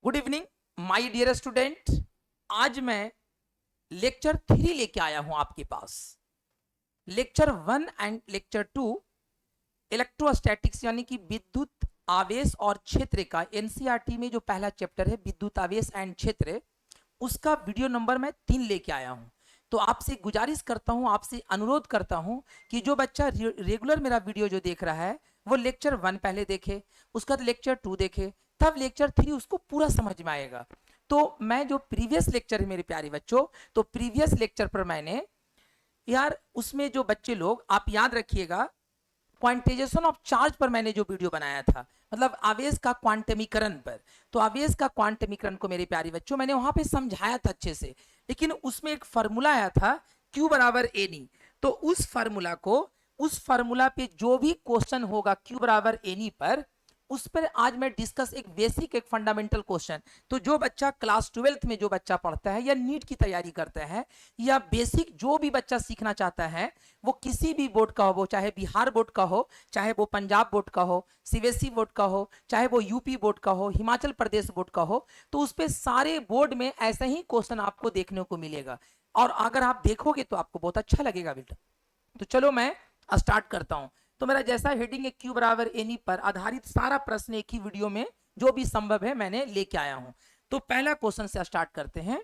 Good evening my dear student. आज मैं lecture 3 लेके आया हूं आपके पास। लेक्चर 1 एंड लेक्चर 2 इलेक्ट्रोस्टैटिक्स यानी कि विद्युत आवेश और क्षेत्र का एनसीईआरटी में जो पहला चैप्टर है विद्युत आवेश एंड क्षेत्र, उसका वीडियो नंबर मैं 3 लेके आया हूं। तो आपसे गुजारिश करता हूं, आपसे अनुरोध करता हूं कि जो बच्चा रेगुलर मेरा वीडियो जो देख रहा है वो लेक्चर 1 पहले देखे, उसका लेक्चर 2 देखे, तब लेक्चर 3 उसको पूरा समझ में आएगा। तो मैं जो प्रीवियस लेक्चर है मेरे प्यारे बच्चों, तो प्रीवियस लेक्चर पर मैंने यार उसमें जो बच्चे लोग आप याद रखिएगा, क्वांटाइजेशन ऑफ चार्ज पर मैंने जो वीडियो बनाया था, मतलब आवेश का क्वांटमीकरण पर। तो आवेश का क्वांटमीकरण को मेरे प्यारे बच्चों मैंने वहां पे समझाया था अच्छे से, लेकिन उसमें एक फार्मूला आया था Q बराबर एनी। तो उस फार्मूला पे जो भी क्वेश्चन होगा Q बराबर एनी पर, उस पर आज मैं डिस्कस एक बेसिक एक फंडामेंटल क्वेश्चन। तो जो बच्चा क्लास 12th में जो बच्चा पढ़ता है या नीट की तैयारी करता है या बेसिक जो भी बच्चा सीखना चाहता है, वो किसी भी बोर्ड का हो, वो चाहे बिहार बोर्ड का हो, चाहे वो पंजाब बोर्ड का हो, सीबीएसई बोर्ड का हो, चाहे वो यूपी बोर्ड का हो, हिमाचल प्रदेश बोर्ड का हो, तो उस पर सारे बोर्ड में ऐसा ही क्वेश्चन आपको देखने को मिलेगा। और अगर आप देखोगे तो आपको बहुत अच्छा लगेगा बेटा। तो चलो मैं स्टार्ट करता हूं। तो मेरा जैसा हेडिंग है Q बराबर एनी पर आधारित सारा प्रश्न एक ही वीडियो में जो भी संभव है मैंने लेके आया हूं। तो पहला क्वेश्चन से स्टार्ट करते हैं।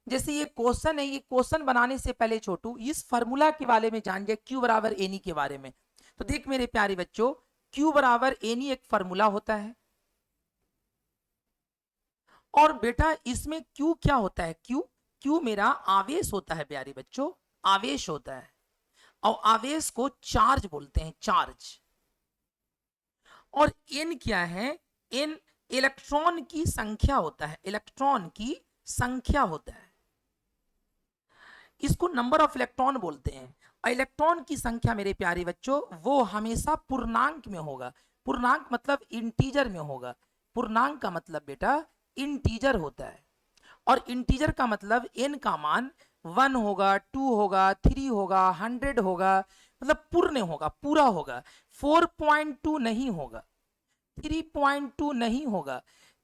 जैसे ये क्वेश्चन है, ये क्वेश्चन बनाने से पहले छोटू इस फार्मूला के बारे में जान जाए, Q बराबर एनी के बारे में। तो देख मेरे प्यारे बच्चों, Q बराबर एनी एक फार्मूला होता है। और बेटा इसमें Q क्या होता है? Q मेरा आवेश होता है प्यारे बच्चों, आवेश होता है। और आवेश को चार्ज बोलते हैं, चार्ज। और N क्या है? N इलेक्ट्रॉन की संख्या होता है, इलेक्ट्रॉन की संख्या होता है। इसको नंबर ऑफ इलेक्ट्रॉन बोलते हैं। और इलेक्ट्रॉन की संख्या मेरे प्यारे बच्चों वो हमेशा पूर्णांक में होगा। पूर्णांक मतलब इंटीजर में होगा। पूर्णांक का मतलब बेटा इंटीजर होता है। और इंटीजर का मतलब n का मान 1 होगा, 2 होगा, 3 होगा, 100 होगा, मतलब पूर्ण होगा, पूरा होगा। 4.2 नहीं होगा, 3.2 नहीं होगा,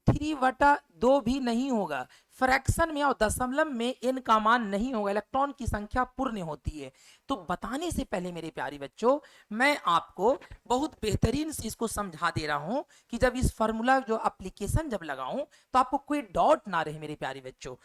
3/2 भी नहीं होगा। फ्रैक्शन में और दशमलव में n का मान नहीं होगा। इलेक्ट्रॉन की संख्या पूर्ण होती है। तो बताने से पहले मेरे प्यारे बच्चों, मैं आपको बहुत बेहतरीन से इसको समझा दे रहा हूं कि जब इस फार्मूला जो एप्लीकेशन जब लगाऊं तो आपको कोई डाउट ना रहे मेरे प्यारे बच्चों।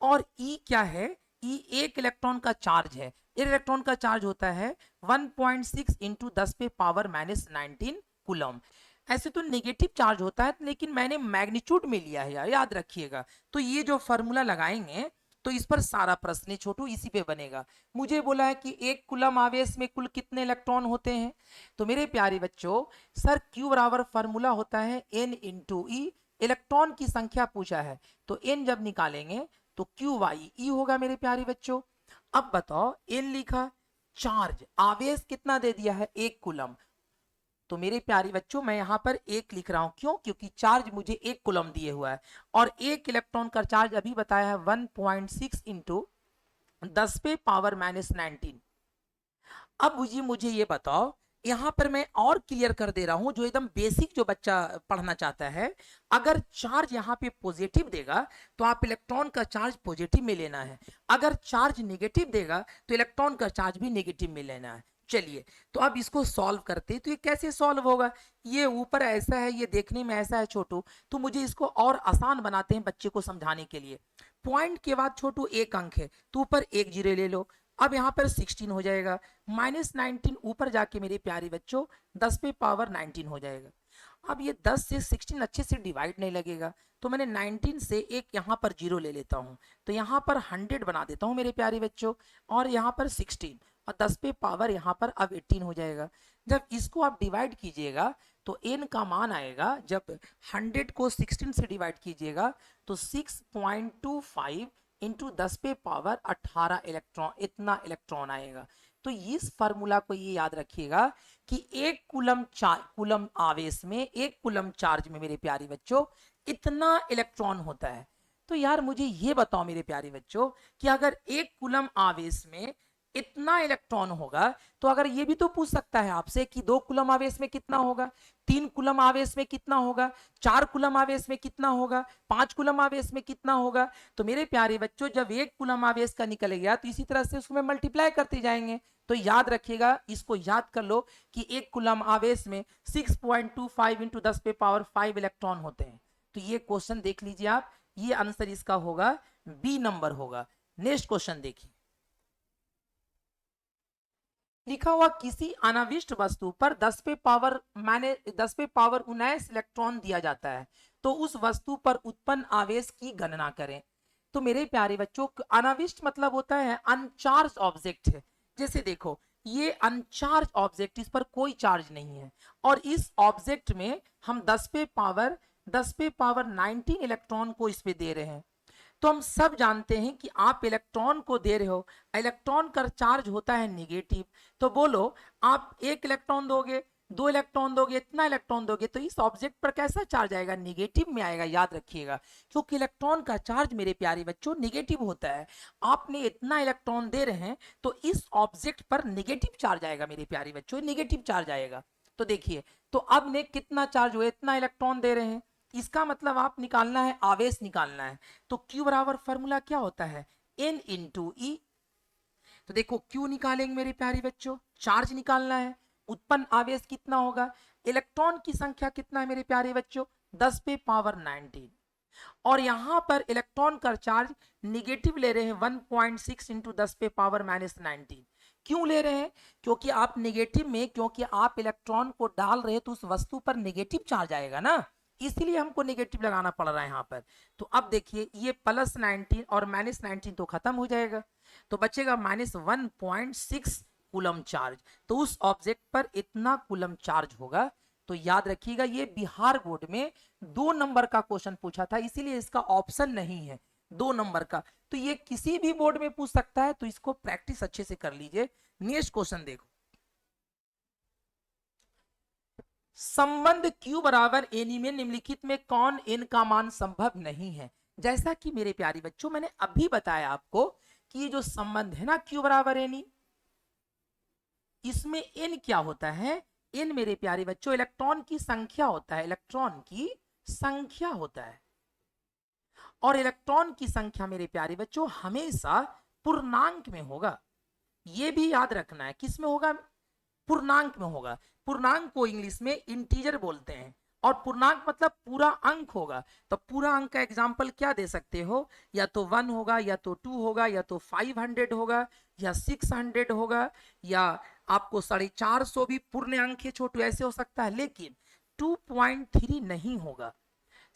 और E क्या है? E एक इलेक्ट्रॉन का चार्ज है। एक इलेक्ट्रॉन का चार्ज होता है 1.6 इंटू 10⁻⁻19 कूलम। ऐसे तो नेगेटिव चार्ज होता है, लेकिन मैंने मैग्नीट्यूड में लिया है यार, याद रखिएगा। तो ये जो फॉर्मूला लगाएंगे तो इस पर सारा प्रश्न छोटू इसी पे बनेगा। मुझे बोला है कि एक कूलम आवेश में कुल कितने इलेक्ट्रॉन होते हैं। तो मेरे प्यारे बच्चों, सर Q बराबर फॉर्मूला होता है N इंटू ई। इलेक्ट्रॉन की संख्या पूछा है तो N जब निकालेंगे तो QY होगा मेरे प्यारे बच्चों। अब बताओ N लिखा, चार्ज आवेश कितना दे दिया है? 1 कूलम। तो मेरे प्यारे बच्चों मैं यहां पर 1 लिख रहा हूं, क्यों? क्योंकि चार्ज मुझे 1 कूलम दिए हुआ है। और 1 इलेक्ट्रॉन का चार्ज अभी बताया है 1.6 इंटू 10⁻⁻19। अब मुझे ये बताओ, यहां पर मैं और क्लियर कर दे रहा हूं जो एकदम बेसिक जो बच्चा पढ़ना चाहता है। अगर चार्ज यहां पे पॉजिटिव देगा तो आप इलेक्ट्रॉन का चार्ज पॉजिटिव में लेना है। अगर चार्ज नेगेटिव देगा तो इलेक्ट्रॉन का चार्ज भी नेगेटिव में लेना है। चलिए, तो अब इसको सॉल्व करते हैं। तो ये कैसे सॉल्व होगा? ये ऊपर ऐसा है, ये देखने में ऐसा है छोटू, तो मुझे इसको और आसान बनाते हैं बच्चे को समझाने के लिए। पॉइंट के बाद छोटू एक अंक है तो ऊपर एक जीरो ले लो। अब यहाँ पर 16 हो जाएगा, -19 ऊपर जाके मेरे प्यारे बच्चों 10⁻19 हो जाएगा। अब ये 10 से 16 अच्छे से डिवाइड नहीं लगेगा, तो मैंने 19 से एक यहाँ पर जीरो ले लेता हूँ। तो यहाँ पर 100 बना देता हूँ मेरे प्यारे बच्चों, और यहाँ पर 16 और 10 पे पावर यहाँ पर अब 18 हो जाएगा। जब इसको आप डिवाइड कीजिएगा तो n का मान आएगा, जब 100 को 16 से डिवाइड कीजिएगा तो 6.25 इंटू 10⁻18 इलेक्ट्रॉन, इतना इलेक्ट्रॉन आएगा। तो इस फार्मूला को ये याद रखिएगा कि 1 कूलम आवेश में, 1 कूलम चार्ज में मेरे प्यारे बच्चों इतना इलेक्ट्रॉन होता है। तो यार मुझे ये बताओ मेरे प्यारे बच्चों कि अगर 1 कूलम आवेश में इतना इलेक्ट्रॉन होगा, तो अगर ये भी तो पूछ सकता है आपसे कि 2 कूलम आवेश में कितना होगा, 3 कूलम आवेश में कितना होगा, 4 कूलम आवेश में कितना होगा, 5 कूलम आवेश में कितना होगा। तो मेरे प्यारे बच्चों, जब 1 कूलम आवेश का निकल गया तो इसी तरह से उसमें मल्टीप्लाई करते जाएंगे। तो याद रखिएगा, इसको याद कर लो कि 1 कूलम आवेश में 6.25 इंटू 10⁵ इलेक्ट्रॉन होते हैं। तो ये क्वेश्चन देख लीजिए आप, ये आंसर इसका होगा बी नंबर होगा। नेक्स्ट क्वेश्चन देखिए, लिखा हुआ किसी अनाविष्ट वस्तु पर 10⁻19 इलेक्ट्रॉन दिया जाता है, तो उस वस्तु पर उत्पन्न आवेश की गणना करें। तो मेरे प्यारे बच्चों, अनाविष्ट मतलब होता है अनचार्ज ऑब्जेक्ट है। जैसे देखो, ये अनचार्ज ऑब्जेक्ट, इस पर कोई चार्ज नहीं है, और इस ऑब्जेक्ट में हम 10⁻19 इलेक्ट्रॉन को इस पे दे रहे हैं। तो हम सब जानते हैं कि आप इलेक्ट्रॉन को दे रहे हो, इलेक्ट्रॉन का चार्ज होता है निगेटिव। तो बोलो, आप 1 इलेक्ट्रॉन दोगे, 2 इलेक्ट्रॉन दोगे, इतना इलेक्ट्रॉन दोगे, तो इस ऑब्जेक्ट पर कैसा चार्ज आएगा? निगेटिव में आएगा। याद रखिएगा, क्योंकि इलेक्ट्रॉन का चार्ज मेरे प्यारे बच्चों निगेटिव होता है। आपने इतना इलेक्ट्रॉन दे रहे हैं, तो इस ऑब्जेक्ट पर निगेटिव चार्ज आएगा मेरे प्यारे बच्चों, निगेटिव चार्ज आएगा। तो देखिए, तो अब ने कितना चार्ज हुआ, इतना इलेक्ट्रॉन दे रहे हैं, इसका मतलब आप निकालना है, आवेश निकालना है। तो Q बराबर फॉर्मूला क्या होता है? N इंटू ई। तो देखो, Q निकालेंगे मेरे प्यारे बच्चों, चार्ज निकालना है, उत्पन्न आवेश कितना होगा, इलेक्ट्रॉन की संख्या कितना है मेरे प्यारे बच्चों? 10⁻19। और यहां पर इलेक्ट्रॉन का चार्ज निगेटिव ले रहे हैं, 1.6 इंटू 10⁻19। क्यों ले रहे हैं? क्योंकि आप निगेटिव में, क्योंकि आप इलेक्ट्रॉन को डाल रहे हैं तो उस वस्तु पर निगेटिव चार्ज आएगा ना, इसलिए हमको नेगेटिव लगाना पड़ रहा है यहाँ पर। तो अब देखिए, ये +19 और -19 तो खत्म हो जाएगा, तो बचेगा -1.6 कूलम चार्ज। तो उस ऑब्जेक्ट पर इतना कूलम चार्ज होगा। तो याद रखिएगा, ये बिहार बोर्ड में 2 नंबर का क्वेश्चन पूछा था, इसीलिए इसका ऑप्शन नहीं है 2 नंबर का। तो ये किसी भी बोर्ड में पूछ सकता है, तो इसको प्रैक्टिस अच्छे से कर लीजिए। नेक्स्ट क्वेश्चन देखो, संबंध Q बराबर एनी में निम्नलिखित में कौन n का मान संभव नहीं है? जैसा कि मेरे प्यारे बच्चों, मैंने अभी बताया आपको कि ये जो संबंध है ना Q बराबर एनी, इसमें n क्या होता है? n मेरे प्यारे बच्चों इलेक्ट्रॉन की संख्या होता है, इलेक्ट्रॉन की संख्या होता है। और इलेक्ट्रॉन की संख्या मेरे प्यारे बच्चों हमेशा पूर्णांक में होगा। ये भी याद रखना है, किस में होगा? पूर्णांक में होगा। पूर्णांक को इंग्लिश में इंटीजर बोलते हैं, और पूर्णांक मतलब पूरा अंक होगा। तो पूरा अंक का एग्जांपल क्या दे सकते हो? या तो 1 होगा, या तो 2 होगा, या तो 500 होगा, या 600 होगा, या आपको 450 भी पूर्ण अंक है छोटू, ऐसे हो सकता है। लेकिन 2.3 नहीं होगा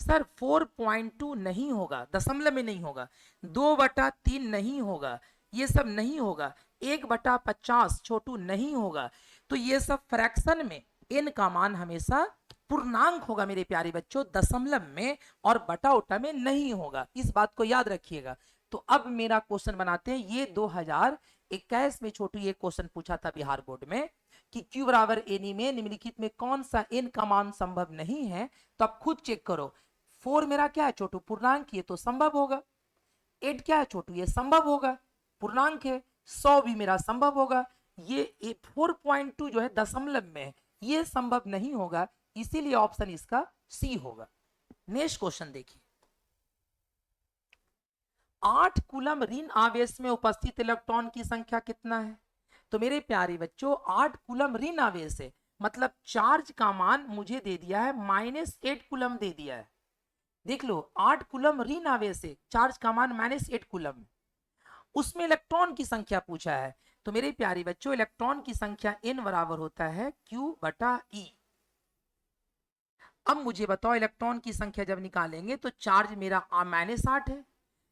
सर, 4.2 नहीं होगा, दशमलव में नहीं होगा, 2/3 नहीं होगा, ये सब नहीं होगा, 1/50 छोटू नहीं होगा। तो ये सब फ्रैक्शन में n का मान हमेशा पूर्णांक होगा मेरे प्यारे बच्चों, दशमलव में और बटा उटा में नहीं होगा। इस बात को याद रखिएगा। तो अब मेरा क्वेश्चन बनाते हैं, ये 2021 में छोटू ये क्वेश्चन पूछा था बिहार बोर्ड में कि Q बराबर एनी में निम्नलिखित में कौन सा n का मान संभव नहीं है। तो आप खुद चेक करो, 4 मेरा क्या है छोटू? पूर्णांक, ये तो संभव होगा। 8 क्या है छोटू? ये संभव होगा, पूर्णांक है। 100 भी मेरा संभव होगा। ये 4.2 जो है दशमलव में है, ये संभव नहीं होगा, इसीलिए ऑप्शन इसका सी होगा। नेक्स्ट क्वेश्चन देखिए, 8 कूलम ऋण आवेश में उपस्थित इलेक्ट्रॉन की संख्या कितना है? तो मेरे प्यारे बच्चों, 8 कूलम ऋण आवेश है, मतलब चार्ज का मान मुझे दे दिया है -8 कूलम दे दिया है। देख लो, 8 कूलम ऋण आवेश है, चार्ज का मान -8 कूलम, उसमें इलेक्ट्रॉन की संख्या पूछा है। तो मेरे प्यारे बच्चों, इलेक्ट्रॉन की संख्या n बराबर होता है Q/E। अब मुझे बताओ, इलेक्ट्रॉन की संख्या जब निकालेंगे तो चार्ज मेरा -8 है,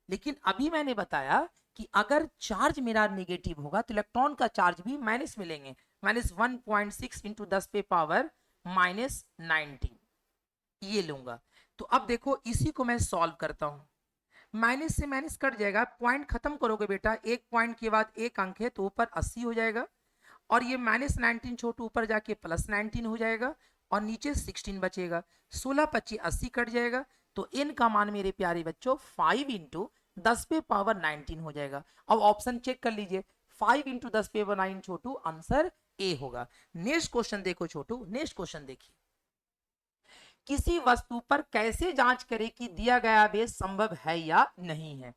लेकिन अभी मैंने बताया कि अगर चार्ज मेरा निगेटिव होगा तो इलेक्ट्रॉन का चार्ज भी माइनस मिलेंगे, -1.6 इंटू 10⁻19 ये लूंगा। तो अब देखो, इसी को मैं सॉल्व करता हूं, माइनस से माइनस कट जाएगा, पॉइंट खत्म करोगे बेटा, एक पॉइंट के बाद एक अंक है तो ऊपर 80 हो जाएगा, और ये -19 छोटू ऊपर जाके +19 हो जाएगा, और नीचे 16 बचेगा। 16 25 80 कट जाएगा, तो n का मान मेरे प्यारे बच्चों 5 इंटू 10⁻19 हो जाएगा। अब ऑप्शन चेक कर लीजिए, 5 इंटू 10⁻9 छोटू, आंसर ए होगा। नेक्स्ट क्वेश्चन देखो छोटू, नेक्स्ट क्वेश्चन देखिए, किसी वस्तु पर कैसे जांच करें कि दिया गया आवेश संभव है या नहीं है।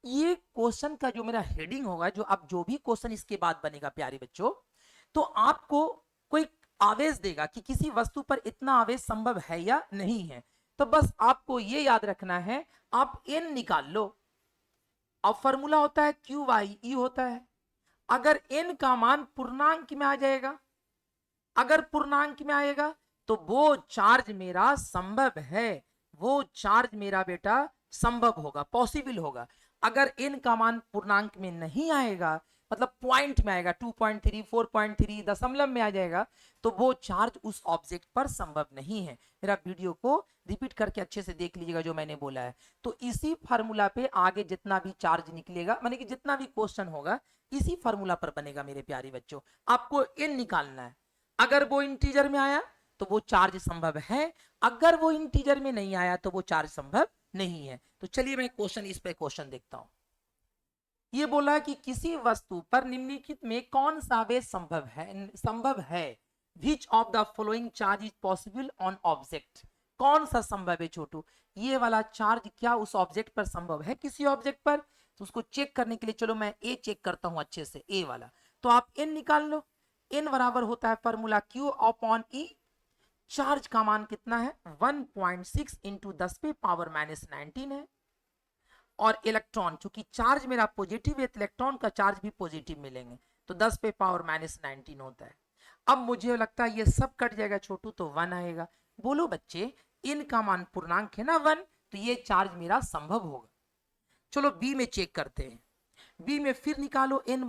ये क्वेश्चन का जो मेरा हेडिंग होगा, जो अब जो भी क्वेश्चन इसके बाद बनेगा प्यारे बच्चों, तो आपको कोई आवेश देगा कि किसी वस्तु पर इतना आवेश संभव है या नहीं है, तो बस आपको ये याद रखना है, आप n निकाल लो। अब फॉर्मूला होता है क्यू वाई ई होता है। अगर n का मान पूर्णांक में आ जाएगा, अगर पूर्णांक में आएगा तो वो चार्ज मेरा संभव है, वो चार्ज मेरा बेटा संभव होगा, पॉसिबल होगा। अगर n का मान पूर्णांक में नहीं आएगा, मतलब पॉइंट में आएगा, 2.3 4.3 दशमलव में आ जाएगा, तो वो चार्ज उस ऑब्जेक्ट पर संभव नहीं है। मेरा वीडियो को रिपीट करके अच्छे से देख लीजिएगा जो मैंने बोला है। तो इसी फार्मूला पे आगे जितना भी चार्ज निकलेगा, माने कि जितना भी क्वेश्चन होगा इसी फार्मूला पर बनेगा मेरे प्यारे बच्चों। आपको n निकालना है, अगर वो इंटीजर में आया तो वो चार्ज संभव है, अगर वो इंटीजर में नहीं आया तो वो चार्ज संभव नहीं है। तो चलिए मैं क्वेश्चन, इस पे क्वेश्चन देखता हूं। ये बोला कि किसी वस्तु पर निम्नलिखित में कौन सा आवेश संभव है which of the following charge is possible on object. कौन सा संभव है छोटू, ये वाला चार्ज क्या उस ऑब्जेक्ट पर संभव है, किसी ऑब्जेक्ट पर। तो उसको चेक करने के लिए चलो मैं ए चेक करता हूं अच्छे से, ए वाला। तो आप एन निकाल लो, एन बराबर होता है फॉर्मूला क्यू अपॉन ई। चार्ज का मान कितना है, 1.6 इंटू 10⁻⁻19 है। और इलेक्ट्रॉन, चूंकि चार्ज मेरा पॉजिटिव है, इलेक्ट्रॉन का चार्ज भी पॉजिटिव मिलेंगे, तो 10⁻⁻19 होता है। अब मुझे लगता है ये सब कट जाएगा छोटू, तो 1 आएगा। बोलो बच्चे, इनका मान पूर्णांक है ना 1, तो ये चार्ज मेरा संभव होगा। चलो बी में चेक करते हैं, बी में फिर निकालो एन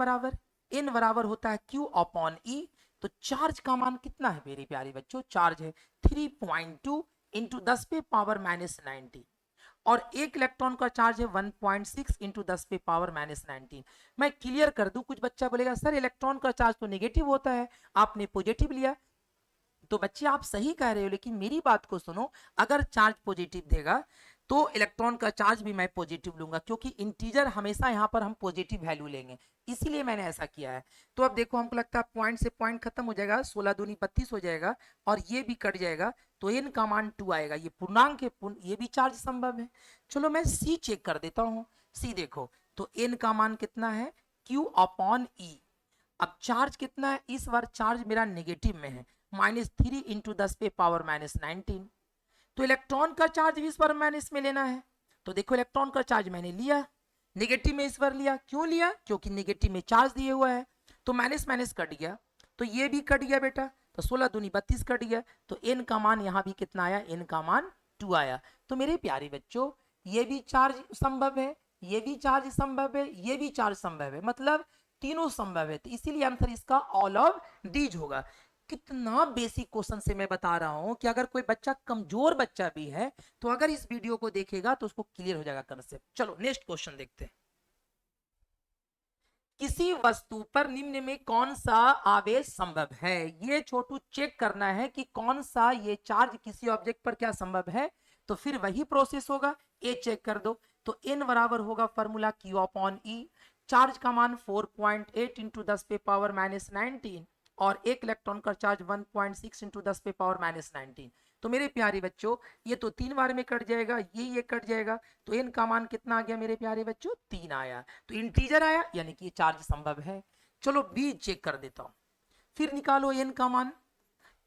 बराबर होता है क्यू अपॉन ई। तो चार्ज का मान कितना है मेरे प्यारे बच्चों, चार्ज है 3.2 इंटू 10⁻⁻19 और एक इलेक्ट्रॉन का चार्ज है 1.6 इंटू 10⁻⁻19। मैं क्लियर कर दूं, कुछ बच्चा बोलेगा सर इलेक्ट्रॉन का चार्ज तो नेगेटिव होता है, आपने पॉजिटिव लिया। तो बच्चे आप सही कह रहे हो, लेकिन मेरी बात को सुनो, अगर चार्ज पॉजिटिव देगा तो इलेक्ट्रॉन का चार्ज भी मैं पॉजिटिव लूंगा, क्योंकि इंटीजर हमेशा यहाँ पर हम पॉजिटिव वैल्यू लेंगे, इसीलिए मैंने ऐसा किया है। तो अब देखो, हमको लगता है पॉइंट से पॉइंट खत्म हो जाएगा, 16 दूनी 32 हो जाएगा और ये भी कट जाएगा, तो n का मान 2 आएगा। ये पूर्णांक है, ये भी चार्ज संभव है। चलो मैं सी चेक कर देता हूँ। सी देखो, तो n का मान कितना है, q अपॉन ई। अब चार्ज कितना है, इस बार चार्ज मेरा नेगेटिव में है, -3 इंटू 10⁻⁻19। तो इलेक्ट्रॉन का चार्ज भी इस बार माइनस में लेना है। तो देखो इलेक्ट्रॉन का चार्ज मैंने लिया, नेगेटिव में इस बार लिया, क्यों लिया, क्योंकि नेगेटिव में चार्ज दिए हुआ है। तो माइनस माइनस कट गया, तो ये भी कट गया बेटा, तो 16 दूनी 32 कट गया। तो n का मान यहाँ भी कितना आया, n का मान 2 आया। तो मेरे प्यारे बच्चों, ये भी चार्ज संभव है, ये भी चार्ज संभव है, ये भी चार्ज संभव है, मतलब तीनों संभव है। तो इसीलिए आंसर इसका ऑल ऑफ डीज होगा। कितना बेसिक क्वेश्चन से मैं बता रहा हूं कि अगर कोई बच्चा कमजोर बच्चा भी है तो अगर इस वीडियो को देखेगा तो उसको क्लियर हो जाएगा कंसेप्ट। चलो नेक्स्ट क्वेश्चन देखते हैं। किसी वस्तु पर निम्न में कौन सा आवेश संभव है, ये छोटू चेक करना है कि कौन सा ये चार्ज किसी ऑब्जेक्ट पर क्या संभव है, तो फिर वही प्रोसेस होगा। ए चेक कर दो, तो n बराबर होगा फॉर्मूला क्यू अपॉन ई। चार्ज का मान 4.8 इंटू 10⁻⁻19 और एक इलेक्ट्रॉन का चार्ज 1.6 इंटू 10⁻⁻19। तो मेरे प्यारे बच्चों, ये तो 3 बार में कट जाएगा, ये कट जाएगा, तो n का मान कितना आ गया मेरे प्यारे बच्चों, 3 आया। तो इंटीजर आया, यानी कि चार्ज संभव है। चलो बी चेक कर देता हूं, फिर निकालो n का मान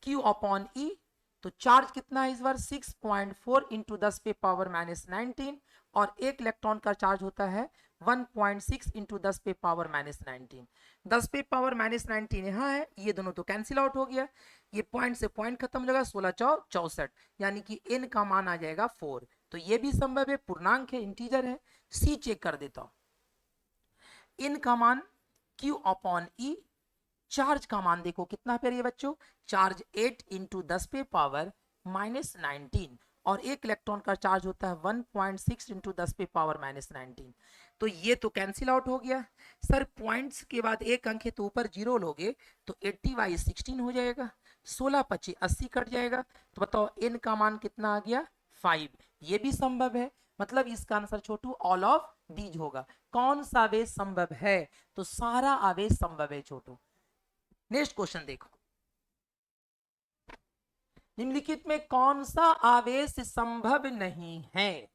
q अपॉन ई। तो चार्ज कितना है इस बार, 6.4 इंटू 10⁻⁻19 और एक इलेक्ट्रॉन का चार्ज होता है 1.6 इंटू 10⁻⁻19। 10⁻⁻19 यहाँ है, ये दोनों तो कैंसिल आउट हो गया, ये पॉइंट से पॉइंट खत्म हो जाएगा, 16 चौ 64, यानी कि n का मान आ जाएगा 4। तो ये भी संभव है, पूर्णांक है, इंटीजर है। सी चेक कर देता हूं, n का मान q अपॉन ई। चार्ज का मान देखो कितना है ये बच्चों, चार्ज 8 इंटू 10⁻⁻19 और एक इलेक्ट्रॉन का चार्ज होता है 1.6 इंटू 10⁻⁻19। तो ये तो कैंसिल आउट हो गया। सर पॉइंट्स के बाद एक अंक है तो ऊपर 0 लोगे तो 80/16 हो जाएगा, 16×25 80 कट जाएगा। तो बताओ n का मान कितना आ गया, 5। ये भी संभव है, मतलब इसका आंसर छोटू ऑल ऑफ डीज होगा। कौन सा आवेश संभव है? तो सारा आवेश संभव है छोटू। नेक्स्ट क्वेश्चन देखो, निम्नलिखित में कौन सा आवेश संभव नहीं है?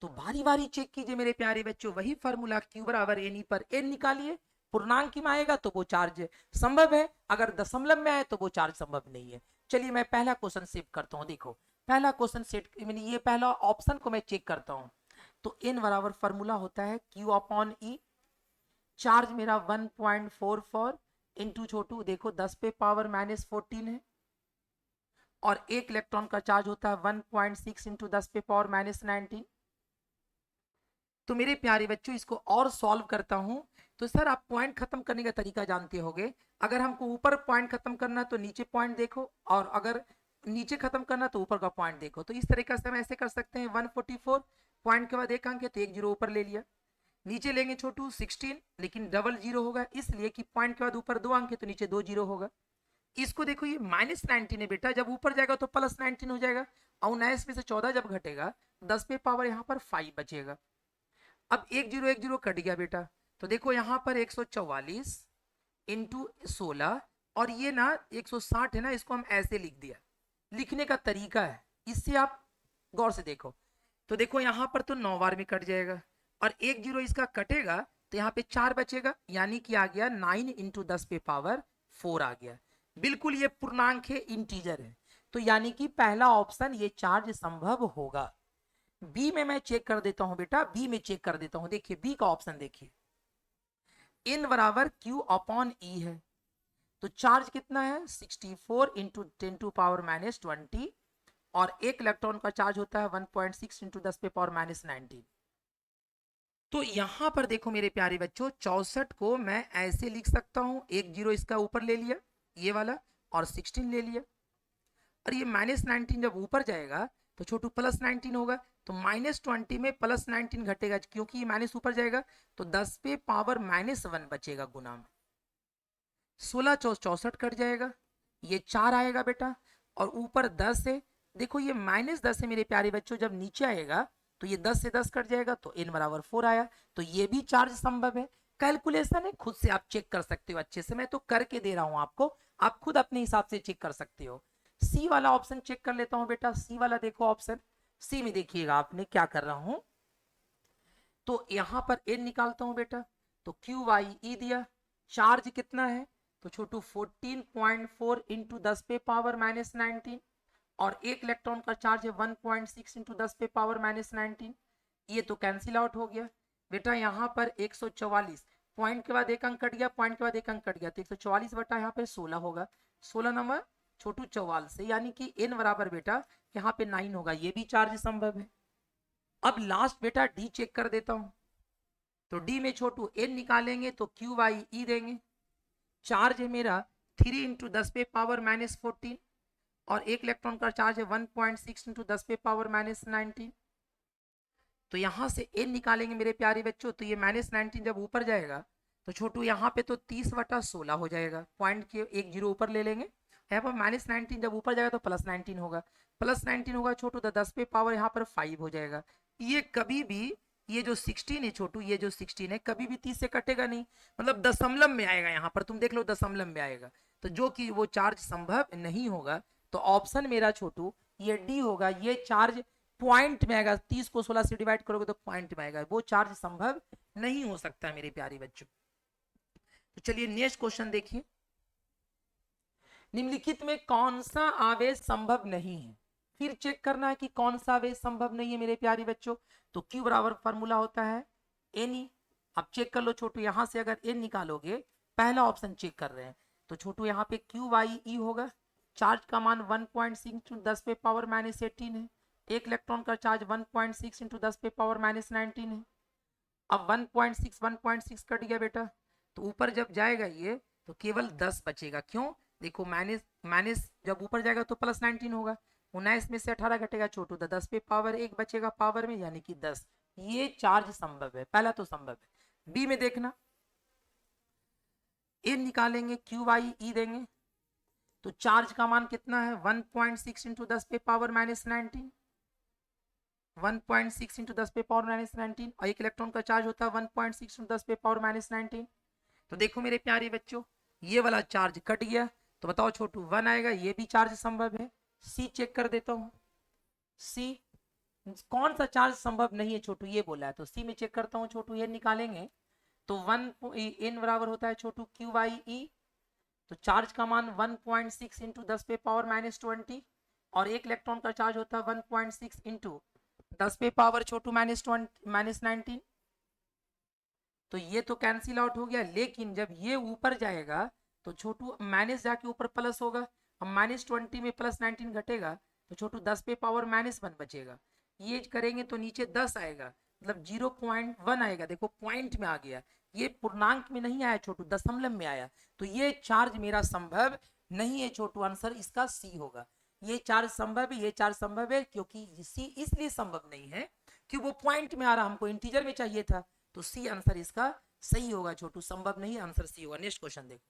तो बारी बारी चेक कीजिए मेरे प्यारे बच्चों, वही फॉर्मूला Q बराबर एन पर एन निकालिए। पूर्णांक में आएगा तो वो चार्ज संभव है, अगर दशमलव में आए तो वो चार्ज संभव नहीं है। चलिए मैं पहला क्वेश्चन सेव करता हूं। देखो पहला क्वेश्चन सेट, ये पहला ऑप्शन को मैं चेक करता हूं। तो एन बराबर फॉर्मूला होता है Q अपॉन ई। चार्ज मेरा 1.44 इंटू छोटू देखो 10 पे पावर माइनस 14 है, और एक इलेक्ट्रॉन का चार्ज होता है 1.6 इंटू 10 पे पावर माइनस 19। तो मेरे प्यारे बच्चों इसको और सॉल्व करता हूं। तो सर आप पॉइंट खत्म करने का तरीका जानते होंगे, अगर हमको ऊपर पॉइंट खत्म करना तो नीचे पॉइंट देखो, और अगर नीचे खत्म करना तो ऊपर का पॉइंट देखो। तो इस तरीके से हम ऐसे कर सकते हैं, 144 पॉइंट के बाद एक अंक है तो एक जीरो ऊपर ले लिया, नीचे लेंगे छोटू 16 लेकिन डबल जीरो होगा, इसलिए कि पॉइंट के बाद ऊपर दो अंक है तो नीचे दो जीरो होगा। इसको देखो ये माइनस 19 है बेटा, जब ऊपर जाएगा तो प्लस 19 हो जाएगा, और 19 में से 14 जब घटेगा 10 पे पावर यहाँ पर 5 बचेगा। अब एक जीरो कट गया बेटा, तो देखो यहाँ पर 144 इंटू 16, और ये ना 160 है ना, इसको हम ऐसे लिख दिया। लिखने का तरीका है, इससे आप गौर से देखो। तो देखो यहाँ पर तो 9 बार में कट जाएगा, और एक जीरो इसका कटेगा तो यहाँ पे 4 बचेगा, यानी कि आ गया 9 इंटू 10 पे पावर 4 आ गया। बिल्कुल ये पूर्णांक है, इंटीजर है, तो यानी कि पहला ऑप्शन ये चार्ज संभव होगा। बी में मैं चेक कर देता हूं बेटा, बी में चेक कर देता हूं। देखिए बी का ऑप्शन देखिए, एन बराबर क्यू अपॉन ई है, तो चार्ज कितना है 64 इंटू 10 टू पावर माइनस 20, और एक इलेक्ट्रॉन का चार्ज होता है 1.6 इंटू 10 पे पावर माइनस 19। तो यहां पर देखो मेरे प्यारे बच्चों, 64 को मैं ऐसे लिख सकता हूं, एक जीरो इसका ऊपर ले लिया ये वाला, और 16 ले लिया, और ये माइनस 19 जब ऊपर जाएगा तो छोटू प्लस 19 होगा, तो माइनस 20 में प्लस 19 घटेगा क्योंकि ये माइनस ऊपर जाएगा, तो 10 पे पावर माइनस 1 बचेगा गुना में, 16 64 कट जाएगा, ये 4 आएगा बेटा, और ऊपर 10 है। देखो ये माइनस 10 है मेरे प्यारे बच्चों, जब नीचे आएगा तो ये 10 से 10 कट जाएगा, तो n बराबर 4 आया, तो ये भी चार्ज संभव है। कैलकुलेशन है, खुद से आप चेक कर सकते हो अच्छे से, मैं तो करके दे रहा हूं आपको, आप खुद अपने हिसाब से चेक कर सकते हो। सी वाला ऑप्शन चेक कर लेता हूं बेटा, सी वाला देखो ऑप्शन सी में, देखिएगा आपने क्या कर रहा हूं। तो यहां पर n निकालता हूं बेटा, तो क्यू वाई ई दिया, चार्ज कितना है तो छोटू 14.4 इंटू 10 पे पावर माइनस 19, और एक इलेक्ट्रॉन का चार्ज है 1.6 इंटू 10 पे पावर माइनस 19, ये तो कैंसिल आउट हो गया बेटा। यहाँ पर 144 पॉइंट के बाद एक अंक कट गया, पॉइंट के बाद एक अंक कट गया, तो 144 बटा यहाँ पे 16 होगा, 16 नंबर छोटू 44 से, यानी कि n बराबर बेटा यहाँ पे 9 होगा, ये भी चार्ज संभव है। अब लास्ट बेटा डी चेक कर देता हूं, तो डी में छोटू n निकालेंगे तो क्यू वाई ई देंगे, चार्ज है मेरा 3 इंटू 10 पे पावर माइनस 14, और एक इलेक्ट्रॉन का चार्ज है 1.6 इंटू 10 पे पावर माइनस 19। तो यहां से n निकालेंगे मेरे प्यारे बच्चों, तो ये माइनस 19 जब ऊपर जाएगा तो छोटू यहाँ पे तो 30 बटा 16 हो जाएगा, पॉइंट के एक जीरो ऊपर ले लेंगे, यहाँ पर माइनस 19 जब ऊपर जाएगा तो प्लस 19 होगा, प्लस 19 होगा छोटू तो 10 पे पावर यहाँ पर 5 हो जाएगा। ये कभी भी, ये जो 16 है छोटू, ये जो 16 है कभी भी 30 से कटेगा नहीं, मतलब दशमलव में आएगा, यहाँ पर तुम देख लो दशमलव में आएगा, तो जो कि वो चार्ज संभव नहीं होगा। तो ऑप्शन मेरा छोटू ये डी होगा, ये चार्ज पॉइंट में आएगा, 30 को 16 से डिवाइड करोगे तो पॉइंट में आएगा, वो चार्ज संभव नहीं हो सकता मेरे प्यारे बच्चों। तो चलिए नेक्स्ट क्वेश्चन देखिए, निम्नलिखित में कौन सा आवेश संभव नहीं है? फिर चेक करना है कि कौन सा आवेश संभव नहीं है मेरे प्यारे बच्चों। तो Q बराबर फॉर्मूला होता है N, आप चेक कर लो छोटू, यहां से अगर N निकालोगे, पहला ऑप्शन चेक कर रहे हैं, तो छोटू यहाँ पे क्यू वाई ई होगा, चार्ज का मान 1.6 इंटू 10 पे पावर माइनस 18 है, एक इलेक्ट्रॉन का चार्ज 1.6 इंटू 10 पे पावर माइनस 19 है। अब 1.6 कट गया बेटा, तो ऊपर जब जाएगा ये तो केवल 10 बचेगा, क्यों देखो माइनस माइनस जब ऊपर जाएगा तो प्लस 19 होगा, 19 में से 18 घटेगा छोटू तो 10 पे पावर 1 बचेगा पावर में, यानी कि 10, ये चार्ज संभव है, पहला तो संभव है। बी में देखना, ए निकालेंगे क्यू वाई ई देंगे, तो चार्ज का मान कितना है 1.6 इंटू 10 पे पावर माइनस 19, 1.6 इंटू 10 पे पावर माइनस 19 और एक इलेक्ट्रॉन का चार्ज होता है 1.6 इंटू 10 पे पावर माइनस 19। तो देखो मेरे प्यारे बच्चों, ये वाला चार्ज कट गया, तो बताओ छोटू 1 आएगा, ये भी चार्ज संभव है। सी चेक कर देता हूँ, सी कौन सा चार्ज संभव नहीं है छोटू, ये बोला है, तो सी में चेक करता हूँ छोटू, ये निकालेंगे तो 1 बराबर होता है छोटू क्यू बाई ई। तो चार्ज का मान 1.6 इंटू 10 पे पावर माइनस 20 और एक इलेक्ट्रॉन का चार्ज होता है 1.6 इंटू 10 पे पावर छोटू माइनस 19। तो ये तो कैंसिल आउट हो गया, लेकिन जब ये ऊपर जाएगा तो छोटू माइनस जाके ऊपर प्लस होगा, अब -20 में +19 घटेगा तो छोटू 10 पे पावर -1 बचेगा। ये करेंगे तो नीचे 10 आएगा, मतलब 0.1 आएगा। देखो पॉइंट में आ गया, ये पूर्णांक में नहीं आया छोटू, दशमलव में आया। तो ये चार्ज मेरा संभव नहीं है छोटू, आंसर इसका सी होगा। ये चार्ज संभव है, ये चार्ज संभव है, क्योंकि सी इसलिए संभव नहीं है कि वो पॉइंट में आ रहा, हमको इंटीजर में चाहिए था। तो सी आंसर इसका सही होगा छोटू, संभव नहीं, आंसर सी होगा। नेक्स्ट क्वेश्चन देखो,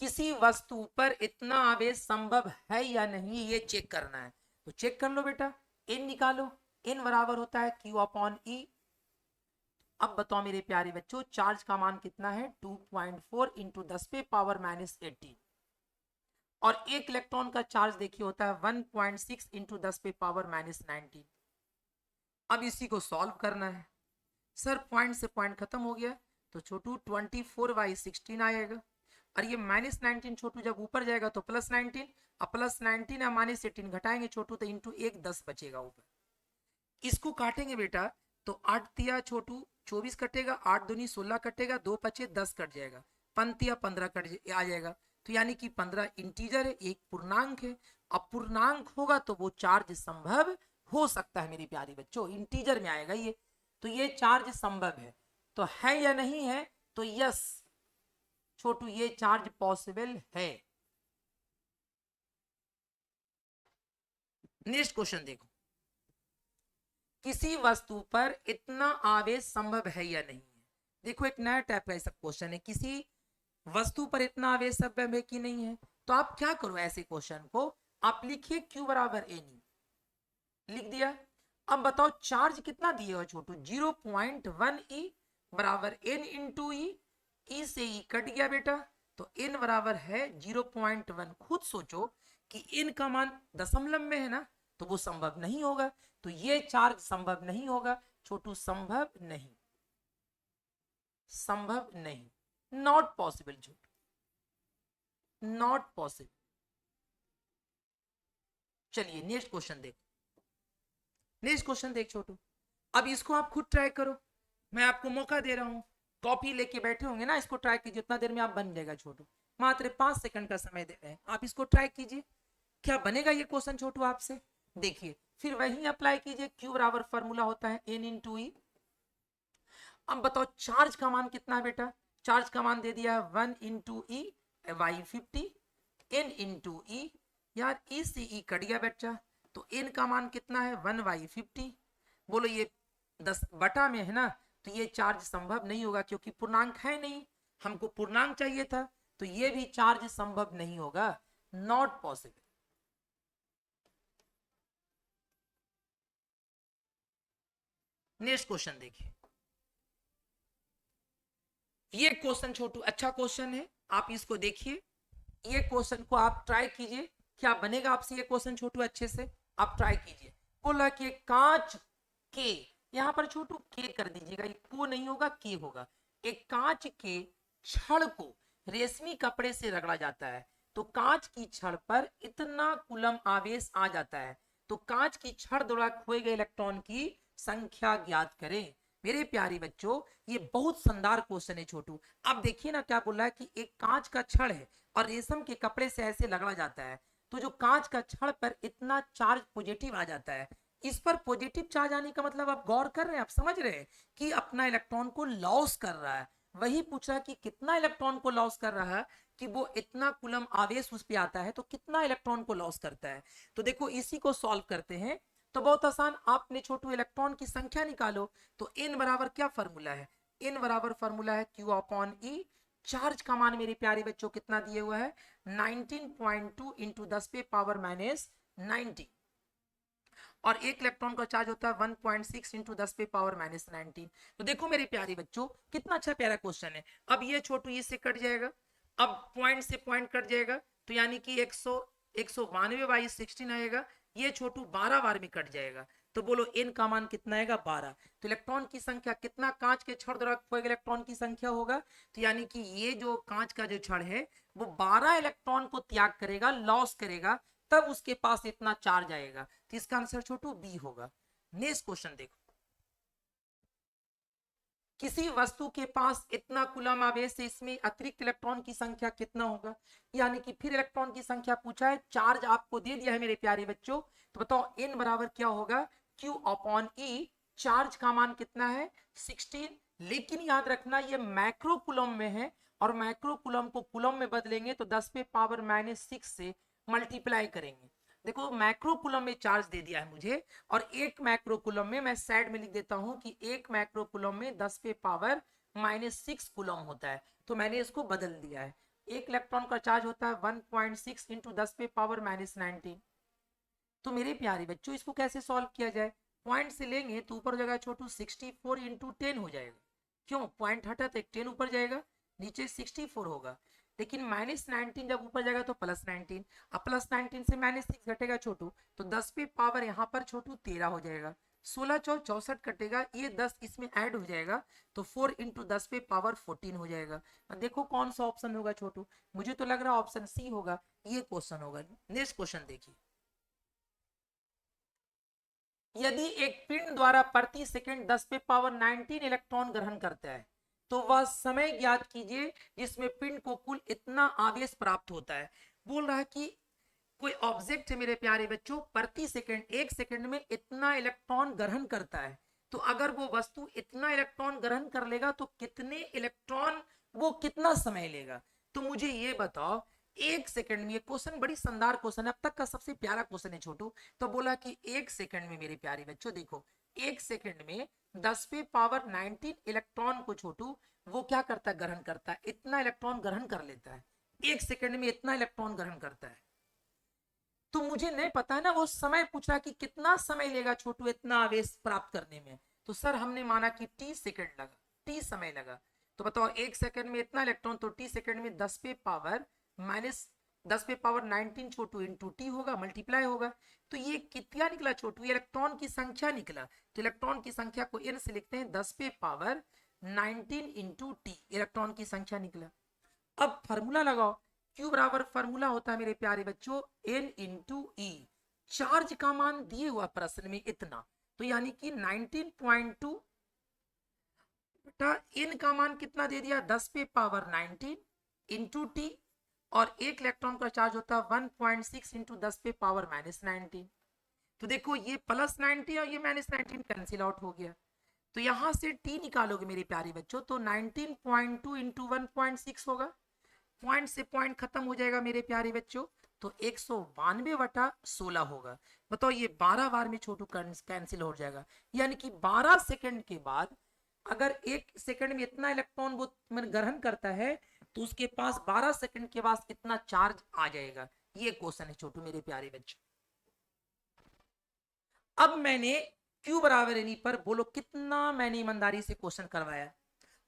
किसी वस्तु पर इतना आवेश संभव है या नहीं ये चेक करना है। तो चेक कर लो बेटा, एन निकालो, एन बराबर होता है क्यू अपॉन ई। अब बताओ मेरे प्यारे बच्चों, चार्ज का मान कितना है 2.4 इंटू 10 पे पावर -18 और एक इलेक्ट्रॉन का चार्ज देखिए होता है 1.6 इंटू 10 पे पावर -19। अब इसी को सॉल्व करना है। सर पॉइंट से पॉइंट खत्म हो गया, तो छोटू 24/16 आएगा, और ये -19 छोटू जब ऊपर जाएगा तो +19, अब +19 या -18 घटाएंगे छोटू तो इंटू 1 10 बचेगा ऊपर। इसको काटेंगे बेटा तो 8 तिया छोटू 24 कटेगा, 8 दूनी 16 कटेगा, 2 पचे 10 कट जाएगा, 5 15 कट आ जाएगा। तो यानी कि 15 इंटीजर है, एक पूर्णांक है। अब पूर्णांक होगा तो वो चार्ज संभव हो सकता है मेरी प्यारी बच्चों, इंटीजर में आएगा ये, तो ये चार्ज संभव है। तो है या नहीं है, तो यस छोटू ये चार्ज पॉसिबल है। नेक्स्ट क्वेश्चन देखो, किसी वस्तु पर इतना आवेश संभव है या नहीं है। देखो एक नया टाइप का ऐसा क्वेश्चन है, किसी वस्तु पर इतना आवेश संभव है कि नहीं है। तो आप क्या करो, ऐसे क्वेश्चन को आप लिखिए Q बराबर एन, लिख दिया। अब बताओ चार्ज कितना दिए हो छोटू 0.1 ई बराबर एन इंटू ई, ई से ई कट गया बेटा, तो एन बराबर है 0.1। खुद सोचो कि एन का मान दशमलव में है ना, तो वो संभव नहीं होगा, तो ये चार्ज संभव नहीं होगा छोटू, संभव नहीं, संभव नहीं, not possible Chhotu, not possible. चलिए नेक्स्ट क्वेश्चन देखो, नेक्स्ट क्वेश्चन देख छोटू, अब इसको आप खुद ट्राई करो, मैं आपको मौका दे रहा हूं, कॉपी लेके बैठे होंगे ना, इसको ट्राई कीजिए, उतना देर में आप बन जाएगा छोटू, मात्र 5 सेकंड का समय दे रहे हैं, आप इसको ट्राई कीजिए, क्या बनेगा ये क्वेश्चन छोटू आपसे। देखिए फिर वही अप्लाई कीजिए, क्यू बराबर फॉर्मूला होता है एन इंटू ई। अब बताओ चार्ज का मान कितना है बेटा, चार्ज का मान दे दिया है 1 into E Y 50 N into E, यार ई से ई कट गया बच्चा, तो एन का मान कितना है 1/50। बोलो ये 10 बटा में है ना, तो ये चार्ज संभव नहीं होगा क्योंकि पूर्णांक है नहीं, हमको पूर्णांक चाहिए था, तो ये भी चार्ज संभव नहीं होगा, नॉट पॉसिबल। नेक्स्ट क्वेश्चन देखिए, ये क्वेश्चन छोटू अच्छा क्वेश्चन है, आप इसको देखिए, ये क्वेश्चन को आप ट्राई कीजिए, क्या बनेगा आपसे ये क्वेश्चन छोटू, अच्छे से आप ट्राई कीजिए। बोला कि कांच के, यहां पर छोटू के कर दीजिएगा, को नहीं होगा के होगा, एक कांच के छड़ को रेशमी कपड़े से रगड़ा जाता है, तो कांच की छड़ पर इतना कूलम आवेश आ जाता है, तो कांच की छड़ द्वारा खोए गए इलेक्ट्रॉन की संख्या ज्ञात करें। मेरे प्यारे बच्चों ये बहुत शानदार क्वेश्चन है छोटू। अब देखिए ना क्या बोल रहा है कि एक कांच का छड़ है और रेशम के कपड़े से ऐसे रगड़ा जाता है, तो जो कांच का छड़ पर इतना चार्ज पॉजिटिव आ जाता है, इस पर पॉजिटिव चार्ज आने का मतलब आप गौर कर रहे हैं, आप समझ रहे हैं कि अपना इलेक्ट्रॉन को लॉस कर रहा है। वही पूछ रहा है कि कितना इलेक्ट्रॉन को लॉस कर रहा है, कि वो इतना कूलम आवेश उस पर आता है तो कितना इलेक्ट्रॉन को लॉस करता है। तो देखो इसी को सॉल्व करते हैं, तो बहुत आसान, आपने छोटू इलेक्ट्रॉन की संख्या निकालो, तो n बराबर क्या फॉर्मूला है, n बराबर फॉर्मूला है Q अपॉन ई। चार्ज का मान मेरे प्यारे बच्चों कितना दिए हुआ है 19.2 इंटू 10 पे पावर -19, और एक इलेक्ट्रॉन का चार्ज होता है 1.6 इंटू 10 पे पावर माइनस 19। तो देखो मेरे प्यारे बच्चों कितना अच्छा प्यारा क्वेश्चन है। अब ये छोटू इससे कट जाएगा, अब पॉइंट से पॉइंट कट जाएगा, तो यानी कि 192 बाई 16 आएगा, ये छोटू 12 बार में कट जाएगा। तो बोलो n का मान कितना आएगा 12। तो इलेक्ट्रॉन की संख्या कितना कांच के छड़ द्वारा खोए इलेक्ट्रॉन की संख्या होगा, तो यानी कि ये जो कांच का जो छड़ है वो 12 इलेक्ट्रॉन को त्याग करेगा, लॉस करेगा, तब उसके पास इतना चार्ज आएगा। तो इसका आंसर छोटू बी होगा। नेक्स्ट क्वेश्चन देखो, किसी वस्तु के पास इतना कूलम आवेश है, इसमें अतिरिक्त इलेक्ट्रॉन की संख्या कितना होगा। यानी कि फिर इलेक्ट्रॉन की संख्या पूछा है, चार्ज आपको दे दिया है मेरे प्यारे बच्चों, तो बताओ n बराबर क्या होगा, Q अपॉन E। चार्ज का मान कितना है 16, लेकिन याद रखना ये माइक्रो कूलम में है, और माइक्रो कूलम को कूलम में बदलेंगे तो 10 पे पावर माइनस 6 से मल्टीप्लाई करेंगे। देखो माइक्रो कूलम में चार्ज दे दिया है मुझे, और एक माइक्रो कूलम में, मैं साइड में लिख देता हूं कि एक माइक्रो कूलम में 10 पे पावर माइनस 6 कूलम होता है, तो मैंने इसको बदल दिया है। एक इलेक्ट्रॉन का चार्ज होता है 1.6 इंटू 10 पे पावर माइनस 19। तो मेरे प्यारे बच्चों इसको कैसे सॉल्व किया जाए, पॉइंट से लेंगे तो ऊपर जगह छोटू 64 इंटू 10 हो जाएगा। क्यों, पॉइंट हटा तो एक 10 ऊपर जाएगा, नीचे 64 होगा, लेकिन माइनस 19 जब ऊपर जाएगा तो प्लस 19, अब प्लस 19 से माइनस 6 घटेगा छोटू, तो 10 पे पावर यहाँ पर छोटू 13 हो जाएगा, 16 चौ 64 कटेगा, ये 10 इसमें ऐड हो जाएगा, तो 4 इंटू 10 पे पावर 14 हो जाएगा। देखो कौन सा ऑप्शन होगा छोटू, मुझे तो लग रहा है ऑप्शन सी होगा, ये क्वेश्चन होगा। नेक्स्ट क्वेश्चन देखिए, यदि एक पिंड द्वारा प्रति सेकंड 10 पे पावर 19 इलेक्ट्रॉन ग्रहण करता है, तो वह समय ज्ञात कीजिए जिसमें पिंड को कुल इतना आवेश प्राप्त होता है। बोल रहा है कि कोई ऑब्जेक्ट है मेरे प्यारे बच्चों, प्रति सेकंड, एक सेकंड में इतना इलेक्ट्रॉन ग्रहण करता है, तो अगर वो वस्तु इतना इलेक्ट्रॉन ग्रहण कर लेगा तो कितने इलेक्ट्रॉन, वो कितना समय लेगा। तो मुझे ये बताओ एक सेकंड में, ये क्वेश्चन बड़ी शानदार क्वेश्चन है, अब तक का सबसे प्यारा क्वेश्चन है छोटू। तो बोला कि एक सेकंड में मेरे प्यारे बच्चों देखो, एक सेकंड में 10 पे पावर 19 इलेक्ट्रॉन को छोटू वो क्या करता है, ग्रहण करता है, इतना इलेक्ट्रॉन ग्रहण कर लेता है, एक सेकंड में इतना इलेक्ट्रॉन ग्रहण करता है। तो मुझे नहीं पता है ना, वो समय पूछ रहा कि कितना समय लेगा छोटू इतना आवेश प्राप्त करने में। तो सर हमने माना कि टी सेकंड लगा, टी समय लगा, तो बताओ एक सेकंड में इतना इलेक्ट्रॉन, तो टी सेकंड में 10 पे पावर माइनस 10 पे पावर 19 छोटू इंटू टी होगा, मल्टीप्लाई होगा। तो ये कितना निकला छोटू, इलेक्ट्रॉन की संख्या निकला, तो इलेक्ट्रॉन की संख्या को n से लिखते हैं 10 पे पावर 19 इंटू टी, इलेक्ट्रॉन की संख्या निकला। अब फार्मूला लगाओ, Q बराबर फार्मूला होता है मेरे प्यारे बच्चों N इंटू ई। चार्ज का मान दिए हुआ प्रश्न में इतना, तो यानी कि 19.2 बटा N का मान कितना दे दिया 10 पे पावर 19 इंटू टी, और एक इलेक्ट्रॉन का चार्ज होता है 1.6 इंटू 10 पे पावर माइनस 19। तो देखो ये प्लस 19 और ये माइनस 19 कैंसिल आउट हो गया, तो यहां से टी निकालोगे मेरे प्यारे बच्चों, तो 19.2 इंटू 1.6 होगा, पॉइंट से पॉइंट खत्म हो जाएगा मेरे प्यारे बच्चों, तो 192 बटा 16 होगा। बताओ ये 12 बार में छोटू कैंसिल हो जाएगा, यानी कि 12 सेकंड के बाद अगर एक सेकंड में इतना इलेक्ट्रॉन वो ग्रहण करता है, तो उसके पास 12 सेकंड के बाद कितना चार्ज आ जाएगा। ये क्वेश्चन है छोटू मेरे प्यारे बच्चों। अब मैंने Q बराबर एनी पर बोलो कितना मैंने ईमानदारी से क्वेश्चन करवाया।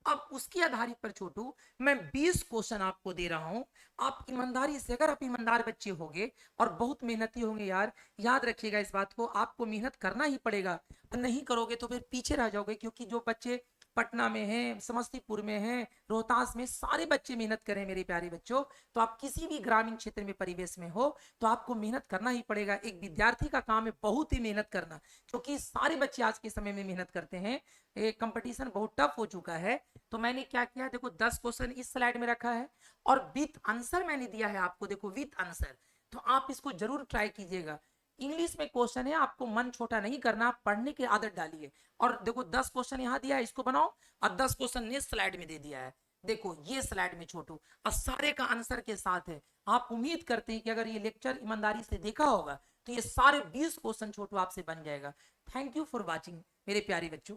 अब उसके आधारित पर छोटू मैं 20 क्वेश्चन आपको दे रहा हूं, आप ईमानदारी से, अगर आप ईमानदार बच्चे होंगे और बहुत मेहनती होंगे यार, याद रखिएगा इस बात को, आपको मेहनत करना ही पड़ेगा, नहीं करोगे तो फिर पीछे रह जाओगे। क्योंकि जो बच्चे पटना में हैं, समस्तीपुर में हैं, रोहतास में, सारे बच्चे मेहनत करें मेरे प्यारे बच्चों, तो आप किसी भी ग्रामीण क्षेत्र में परिवेश में हो तो आपको मेहनत करना ही पड़ेगा। एक विद्यार्थी का काम है बहुत ही मेहनत करना, क्योंकि सारे बच्चे आज के समय में मेहनत करते हैं, कंपटीशन बहुत टफ हो चुका है। तो मैंने क्या किया, देखो 10 क्वेश्चन इस स्लाइड में रखा है, और विथ आंसर मैंने दिया है आपको, देखो विथ आंसर, तो आप इसको जरूर ट्राई कीजिएगा। इंग्लिश में क्वेश्चन है, आपको मन छोटा नहीं करना, पढ़ने की आदत डालिए। और देखो 10 क्वेश्चन यहाँ दिया है, इसको बनाओ, और 10 क्वेश्चन नेक्स्ट स्लाइड में दे दिया है, देखो ये स्लाइड में छोटू, और सारे का आंसर के साथ है। आप उम्मीद करते हैं कि अगर ये लेक्चर ईमानदारी से देखा होगा तो ये सारे 20 क्वेश्चन छोटू आपसे बन जाएगा। थैंक यू फॉर वॉचिंग मेरे प्यारे बच्चों।